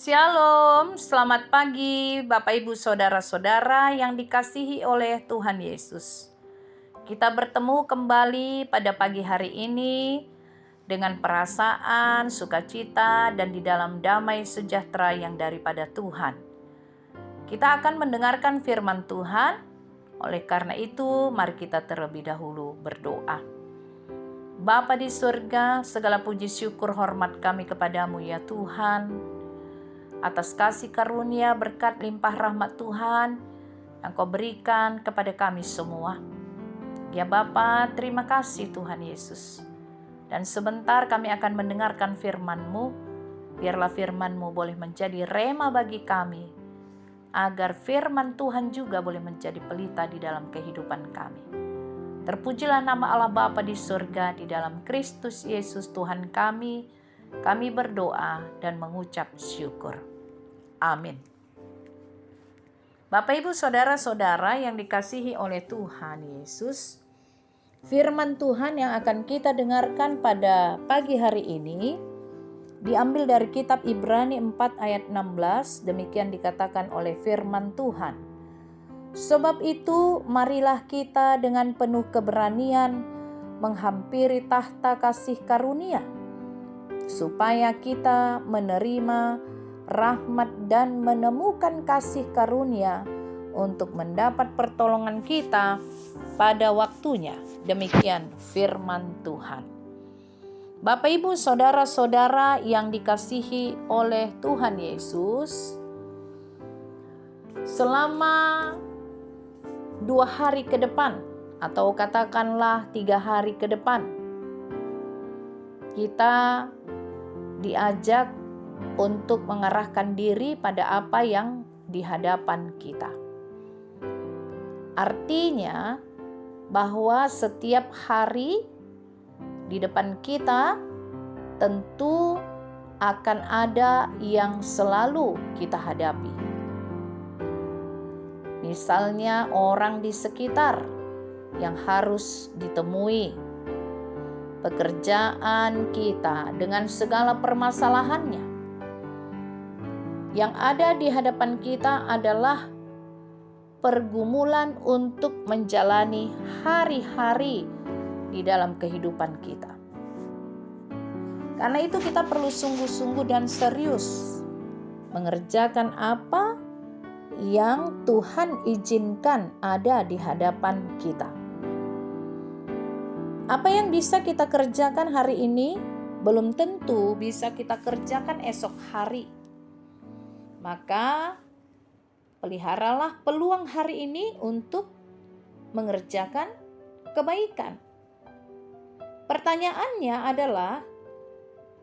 Shalom, selamat pagi Bapak Ibu Saudara-saudara yang dikasihi oleh Tuhan Yesus. Kita bertemu kembali pada pagi hari ini dengan perasaan, sukacita, dan di dalam damai sejahtera yang daripada Tuhan. Kita akan mendengarkan firman Tuhan, oleh karena itu mari kita terlebih dahulu berdoa. Bapa di surga, segala puji syukur hormat kami kepadamu ya Tuhan, atas kasih karunia berkat limpah rahmat Tuhan yang Kau berikan kepada kami semua. Ya Bapa, terima kasih Tuhan Yesus. Dan sebentar kami akan mendengarkan firman-Mu. Biarlah firman-Mu boleh menjadi rema bagi kami, agar firman Tuhan juga boleh menjadi pelita di dalam kehidupan kami. Terpujilah nama Allah Bapa di surga, di dalam Kristus Yesus Tuhan kami. Kami berdoa dan mengucap syukur. Amin. Bapak Ibu Saudara-saudara yang dikasihi oleh Tuhan Yesus, firman Tuhan yang akan kita dengarkan pada pagi hari ini diambil dari kitab Ibrani 4 ayat 16. Demikian dikatakan oleh firman Tuhan. Sebab itu marilah kita dengan penuh keberanian menghampiri tahta kasih karunia, supaya kita menerima rahmat dan menemukan kasih karunia untuk mendapat pertolongan kita pada waktunya. Demikian firman Tuhan. Bapak Ibu Saudara-saudara yang dikasihi oleh Tuhan Yesus, selama 2 hari ke depan atau katakanlah 3 hari ke depan, kita diajak untuk mengarahkan diri pada apa yang di hadapan kita. Artinya bahwa setiap hari di depan kita tentu akan ada yang selalu kita hadapi. Misalnya orang di sekitar yang harus ditemui, pekerjaan kita dengan segala permasalahannya. Yang ada di hadapan kita adalah pergumulan untuk menjalani hari-hari di dalam kehidupan kita. Karena itu kita perlu sungguh-sungguh dan serius mengerjakan apa yang Tuhan izinkan ada di hadapan kita. Apa yang bisa kita kerjakan hari ini belum tentu bisa kita kerjakan esok hari. Maka peliharalah peluang hari ini untuk mengerjakan kebaikan. Pertanyaannya adalah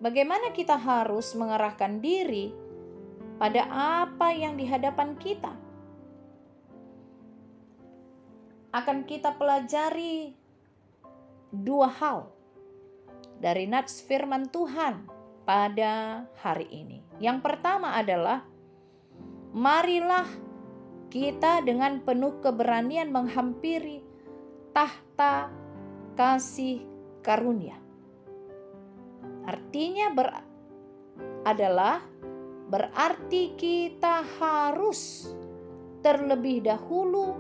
bagaimana kita harus mengarahkan diri pada apa yang di hadapan kita. Akan kita pelajari 2 hal dari nats firman Tuhan pada hari ini. Yang pertama adalah marilah kita dengan penuh keberanian menghampiri tahta kasih karunia. Artinya berarti kita harus terlebih dahulu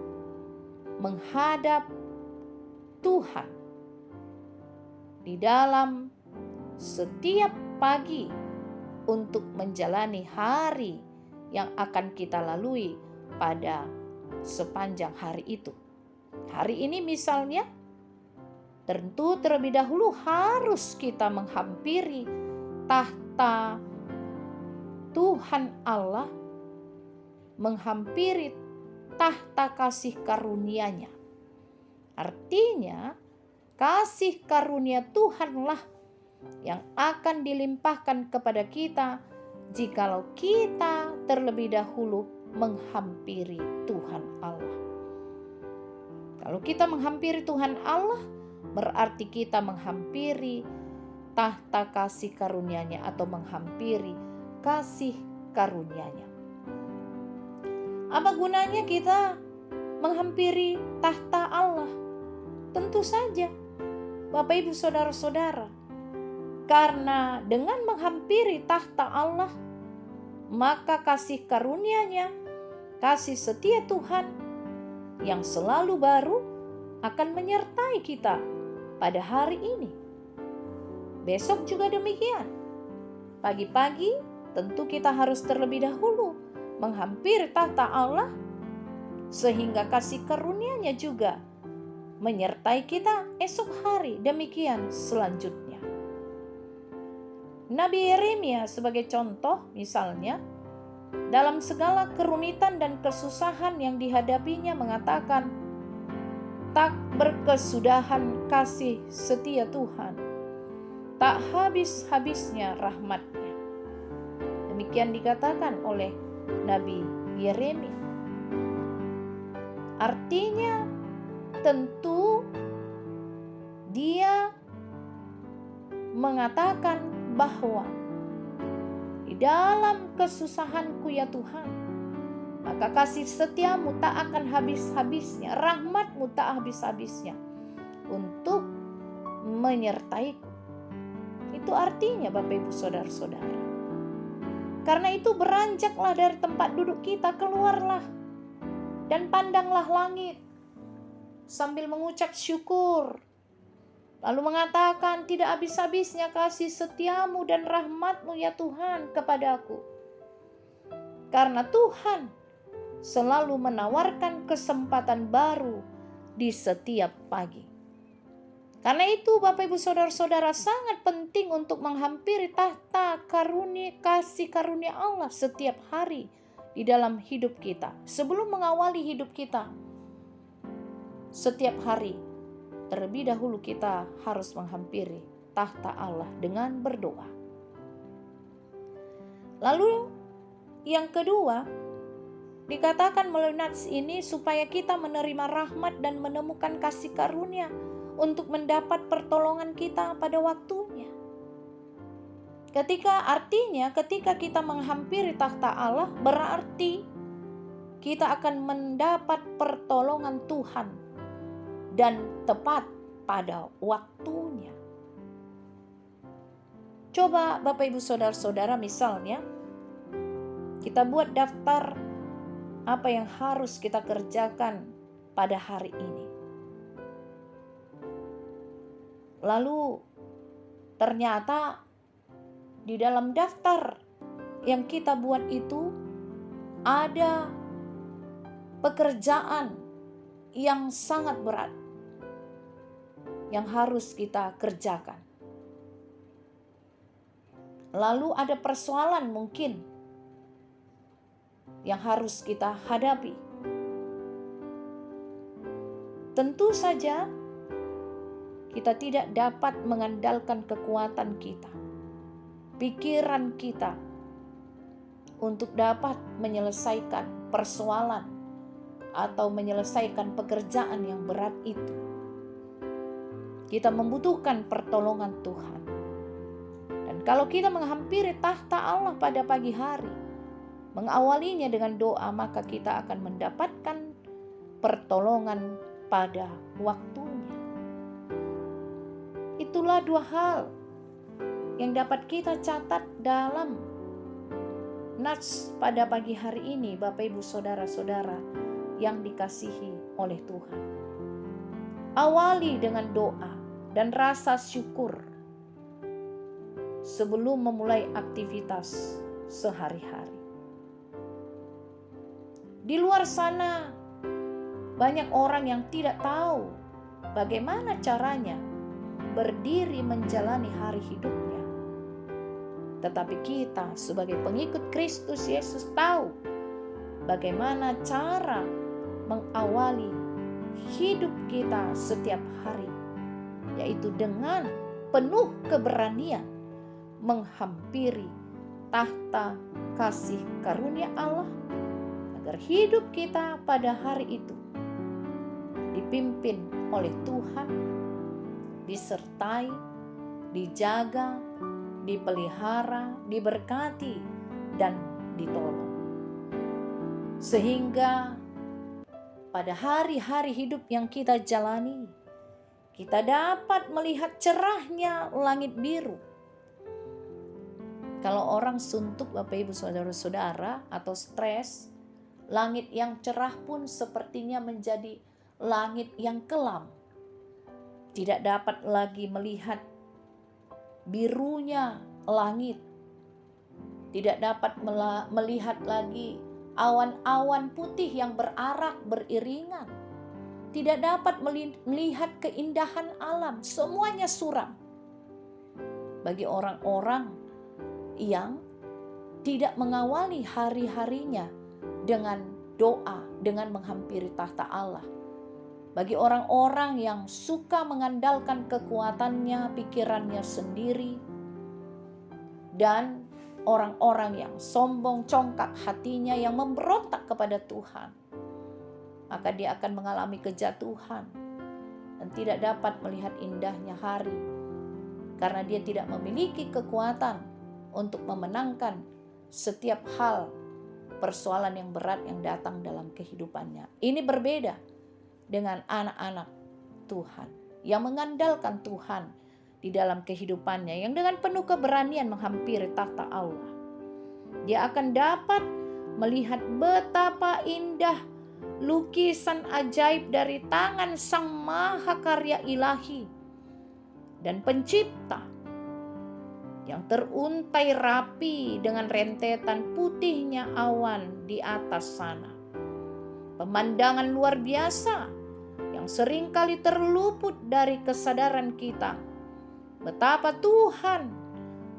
menghadap Tuhan di dalam setiap pagi untuk menjalani hari yang akan kita lalui pada sepanjang hari itu. Hari ini misalnya, tentu terlebih dahulu harus kita menghampiri tahta Tuhan Allah, menghampiri tahta kasih karunia-Nya. Artinya, kasih karunia Tuhanlah yang akan dilimpahkan kepada kita jikalau kita terlebih dahulu menghampiri Tuhan Allah. Kalau kita menghampiri Tuhan Allah, berarti kita menghampiri tahta kasih karunia-Nya atau menghampiri kasih karunia-Nya. Apa gunanya kita menghampiri tahta Allah? Tentu saja, Bapak Ibu Saudara-saudara, karena dengan menghampiri tahta Allah, maka kasih karunia-Nya, kasih setia Tuhan yang selalu baru akan menyertai kita pada hari ini. Besok juga demikian. Pagi-pagi tentu kita harus terlebih dahulu menghampiri tahta Allah, sehingga kasih karunia-Nya juga menyertai kita esok hari. Demikian selanjutnya. Nabi Yeremia sebagai contoh misalnya, dalam segala kerumitan dan kesusahan yang dihadapinya mengatakan, tak berkesudahan kasih setia Tuhan, tak habis-habisnya rahmat-Nya. Demikian dikatakan oleh Nabi Yeremia. Artinya tentu dia mengatakan bahwa di dalam kesusahanku ya Tuhan, maka kasih setiamu tak akan habis-habisnya, rahmatmu tak habis-habisnya untuk menyertaiku. Itu artinya Bapak Ibu Saudara-saudara. Karena itu beranjaklah dari tempat duduk kita, keluarlah dan pandanglah langit sambil mengucap syukur. Lalu mengatakan, tidak habis-habisnya kasih setiamu dan rahmatmu ya Tuhan kepadaku. Karena Tuhan selalu menawarkan kesempatan baru di setiap pagi. Karena itu Bapak Ibu Saudara-saudara, sangat penting untuk menghampiri tahta kasih karunia Allah setiap hari di dalam hidup kita. Sebelum mengawali hidup kita setiap hari, terlebih dahulu kita harus menghampiri tahta Allah dengan berdoa. Lalu yang kedua, dikatakan melalui nats ini supaya kita menerima rahmat dan menemukan kasih karunia untuk mendapat pertolongan kita pada waktunya. Ketika kita menghampiri tahta Allah, berarti kita akan mendapat pertolongan Tuhan dan tepat pada waktunya. Coba Bapak Ibu Saudara-saudara, misalnya kita buat daftar apa yang harus kita kerjakan pada hari ini. Lalu ternyata di dalam daftar yang kita buat itu ada pekerjaan yang sangat berat yang harus kita kerjakan. Lalu ada persoalan mungkin yang harus kita hadapi. Tentu saja kita tidak dapat mengandalkan kekuatan kita, pikiran kita untuk dapat menyelesaikan persoalan atau menyelesaikan pekerjaan yang berat itu. Kita membutuhkan pertolongan Tuhan. Dan kalau kita menghampiri tahta Allah pada pagi hari, mengawalinya dengan doa, maka kita akan mendapatkan pertolongan pada waktunya. Itulah dua hal yang dapat kita catat dalam nats pada pagi hari ini, Bapak Ibu Saudara-saudara yang dikasihi oleh Tuhan. Awali dengan doa dan rasa syukur sebelum memulai aktivitas sehari-hari. Di luar sana banyak orang yang tidak tahu bagaimana caranya berdiri menjalani hari hidupnya. Tetapi kita sebagai pengikut Kristus Yesus tahu bagaimana cara mengawali hidup kita setiap hari, yaitu dengan penuh keberanian menghampiri tahta kasih karunia Allah, agar hidup kita pada hari itu dipimpin oleh Tuhan, disertai, dijaga, dipelihara, diberkati, dan ditolong. Sehingga pada hari-hari hidup yang kita jalani, kita dapat melihat cerahnya langit biru. Kalau orang suntuk Bapak Ibu Saudara-saudara atau stres, langit yang cerah pun sepertinya menjadi langit yang kelam. Tidak dapat lagi melihat birunya langit. Tidak dapat melihat lagi awan-awan putih yang berarak beriringan. Tidak dapat melihat keindahan alam. Semuanya suram. Bagi orang-orang yang tidak mengawali hari-harinya dengan doa, dengan menghampiri tahta Allah. Bagi orang-orang yang suka mengandalkan kekuatannya, pikirannya sendiri, dan orang-orang yang sombong, congkak hatinya, yang memberontak kepada Tuhan, maka dia akan mengalami kejatuhan dan tidak dapat melihat indahnya hari, karena dia tidak memiliki kekuatan untuk memenangkan setiap hal persoalan yang berat yang datang dalam kehidupannya. Ini berbeda dengan anak-anak Tuhan yang mengandalkan Tuhan di dalam kehidupannya, yang dengan penuh keberanian menghampiri tahta Allah. Dia akan dapat melihat betapa indah lukisan ajaib dari tangan Sang Mahakarya Ilahi dan Pencipta, yang teruntai rapi dengan rentetan putihnya awan di atas sana. Pemandangan luar biasa yang seringkali terluput dari kesadaran kita. Betapa Tuhan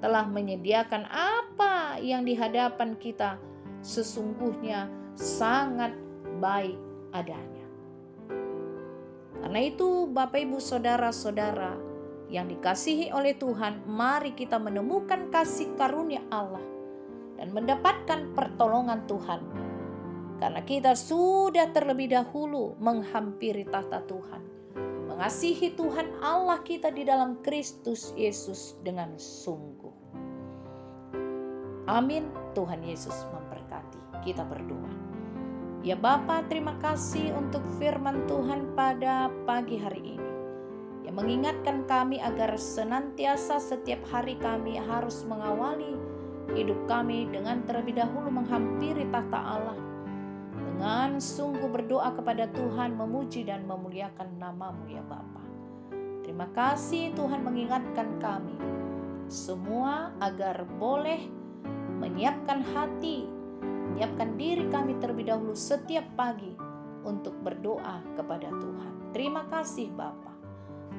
telah menyediakan apa yang di hadapan kita sesungguhnya sangat baik adanya. Karena itu Bapak Ibu Saudara-saudara yang dikasihi oleh Tuhan, mari kita menemukan kasih karunia Allah dan mendapatkan pertolongan Tuhan. Karena kita sudah terlebih dahulu menghampiri tahta Tuhan, mengasihi Tuhan Allah kita di dalam Kristus Yesus dengan sungguh. Amin. Tuhan Yesus memberkati. Kita berdoa. Ya Bapa, terima kasih untuk firman Tuhan pada pagi hari ini, yang mengingatkan kami agar senantiasa setiap hari kami harus mengawali hidup kami dengan terlebih dahulu menghampiri tahta Allah, dengan sungguh berdoa kepada Tuhan, memuji dan memuliakan nama-Mu ya Bapa. Terima kasih Tuhan mengingatkan kami semua agar boleh menyiapkan hati, menyiapkan diri kami terlebih dahulu setiap pagi untuk berdoa kepada Tuhan. Terima kasih Bapa.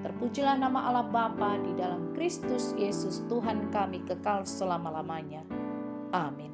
Terpujilah nama Allah Bapa di dalam Kristus Yesus Tuhan kami kekal selama-lamanya. Amin.